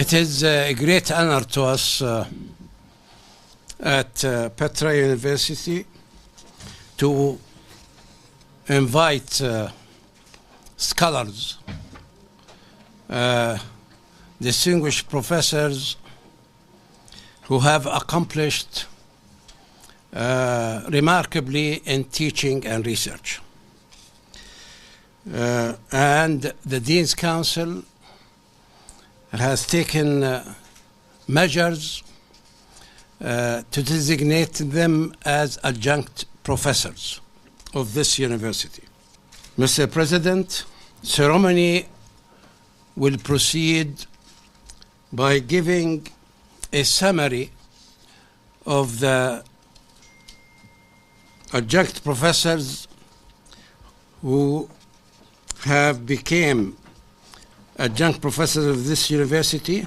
It is a great honor to us at Petra University to invite scholars, distinguished professors who have accomplished remarkably in teaching and research. And the Dean's Council has taken measures to designate them as adjunct professors of this university. Mr. President, ceremony will proceed by giving a summary of the adjunct professors who have become adjunct professors of this university,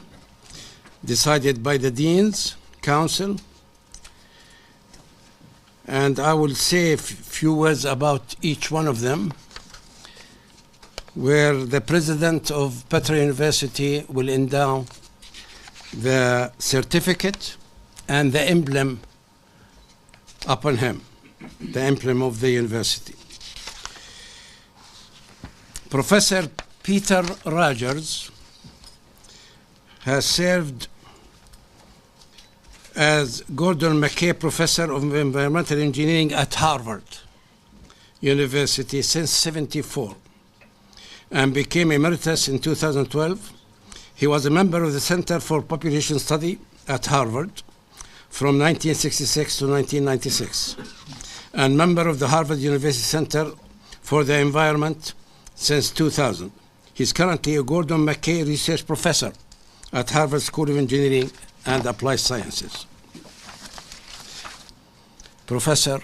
decided by the Dean's Council. And I will say a few words about each one of them, where the president of Petra University will endow the certificate and the emblem upon him, the emblem of the university. Professor Peter Rogers has served as Gordon McKay Professor of Environmental Engineering at Harvard University since '74 and became emeritus in 2012. He was a member of the Center for Population Study at Harvard from 1966 to 1996 and member of the Harvard University Center for the Environment since 2000. He's currently a Gordon McKay Research Professor at Harvard School of Engineering and Applied Sciences. Professor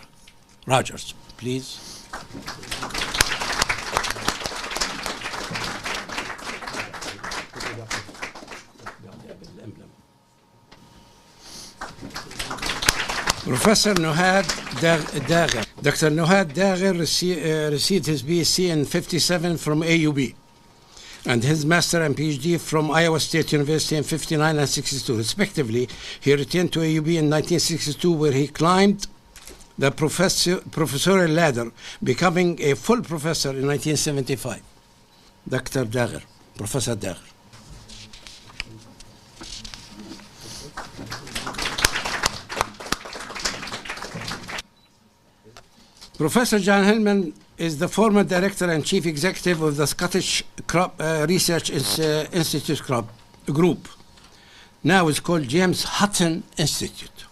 Rogers, please. Professor Nuhad Dagher. Dr. Nuhad Dagher received his BSc in '57 from AUB and his master and PhD from Iowa State University in '59 and '62, respectively. He returned to AUB in 1962, where he climbed the professorial ladder, becoming a full professor in 1975. Dr. Dagher, Professor Dagher. Professor John Hillman is the former director and chief executive of the Scottish Crop Research Institute Group. Now it's called James Hutton Institute,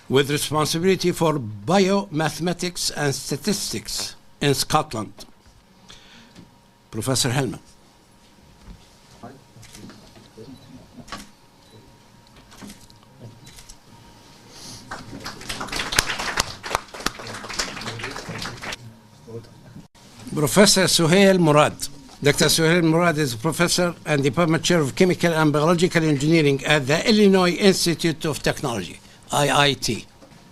with responsibility for biomathematics and statistics in Scotland. Professor Hillman. Professor Suhail Murad. Dr. Suhail Murad is a professor and department chair of chemical and biological engineering at the Illinois Institute of Technology, IIT.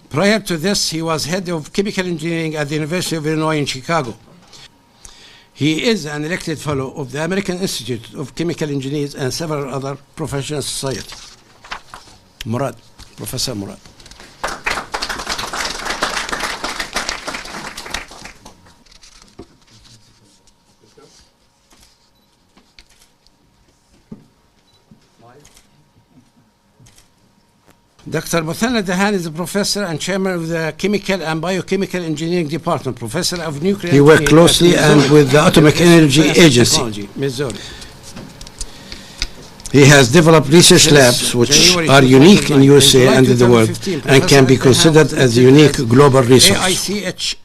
Prior to this, he was head of chemical engineering at the University of Illinois in Chicago. He is an elected fellow of the American Institute of Chemical Engineers and several other professional societies. Murad, Professor Murad. Dr. Muthanna Dahan is a professor and chairman of the Chemical and Biochemical Engineering Department, professor of nuclear engineering. He worked closely and with the Atomic Energy Agency, Missouri. He has developed research labs which are unique in USA and in the world and can be considered as a unique global resource. AICHE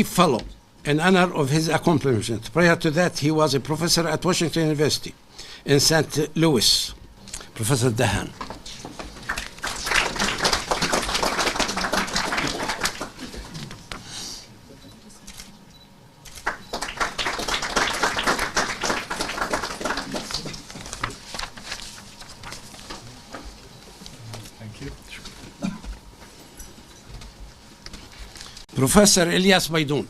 Fellow in honor of his accomplishment. Prior to that, he was a professor at Washington University in St. Louis. Professor Dahan. Professor Ilyas Baydoun.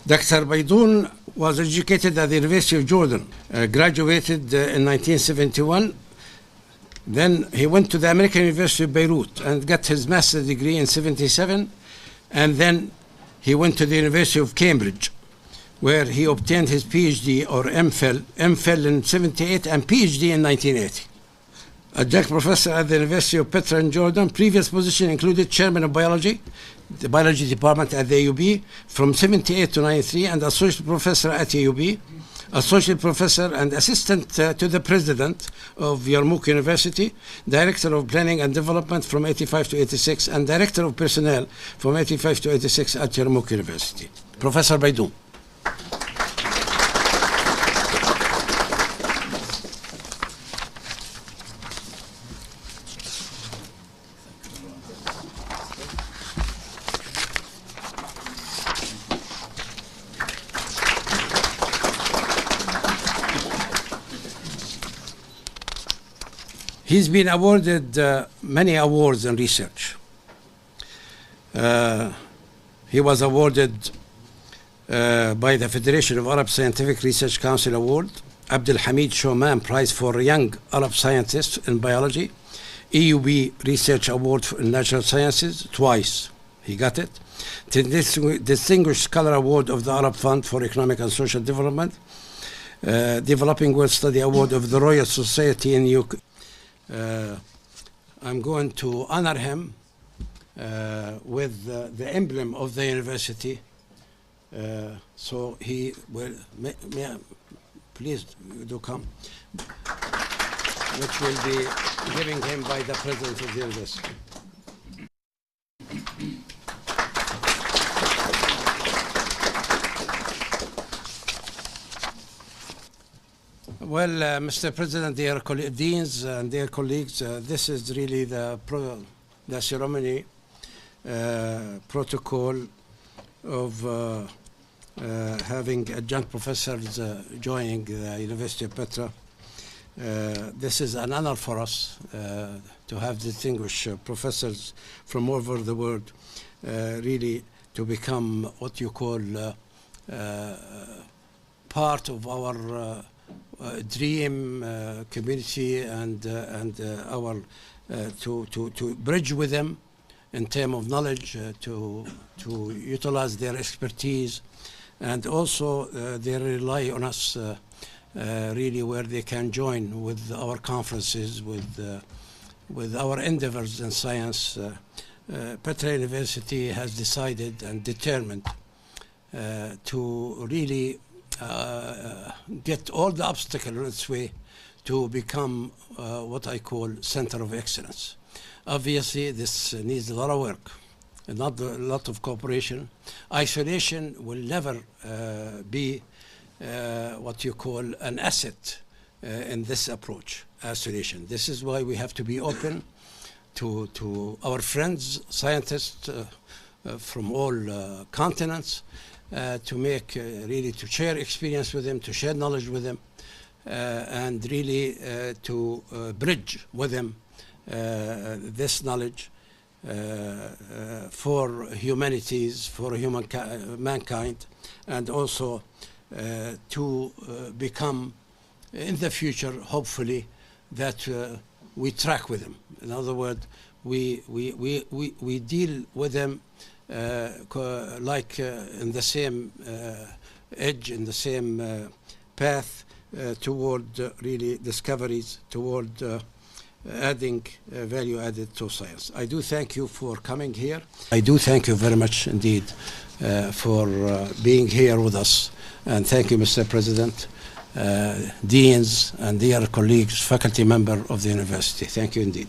Dr. Baydoun was educated at the University of Jordan, graduated in 1971 Then he went to the American University of Beirut and got his master's degree in 77. And then he went to the University of Cambridge, where he obtained his PhD or MPhil in 78 and PhD in 1980. Adjunct professor at the University of Petra in Jordan. Previous position included chairman of biology, the biology department at the AUB from 78 to 93, and associate professor at AUB, associate professor and assistant to the president of Yarmouk University, director of planning and development from 85 to 86, and director of personnel from 85 to 86 at Yarmouk University. Professor Baidoun. He's been awarded many awards in research. He was awarded by the Federation of Arab Scientific Research Council Award, Abdul Hamid Shoman Prize for Young Arab Scientists in Biology, EUB Research Award in Natural Sciences, twice he got it, Distinguished Scholar Award of the Arab Fund for Economic and Social Development, Developing World Study Award of the Royal Society in UK. I'm going to honor him with the emblem of the university. So he will, please do come, which will be giving him by the president of the university. Well, Mr. President, dear deans and dear colleagues, this is really the ceremony protocol of having adjunct professors joining the University of Petra. This is an honor for us to have distinguished professors from all over the world, really to become what you call part of our dream community and our to bridge with them in terms of knowledge, to utilize their expertise, and also they rely on us really where they can join with our conferences, with our endeavors in science. Petra University has decided and determined to really get all the obstacles in its way to become what I call center of excellence. Obviously, this needs a lot of work, and not a lot of cooperation. Isolation will never be what you call an asset in this approach, isolation. This is why we have to be open to our friends, scientists from all continents, to make really to share experience with them, to share knowledge with them, and really to bridge with them this knowledge for humanities, for mankind, and also to become in the future, hopefully, that we track with them. In other words, we deal with them like in the same edge, in the same path toward really discoveries, toward adding value added to science. I do thank you for coming here. I do thank you very much indeed for being here with us. And thank you, Mr. President, deans and dear colleagues, faculty member of the university. Thank you indeed.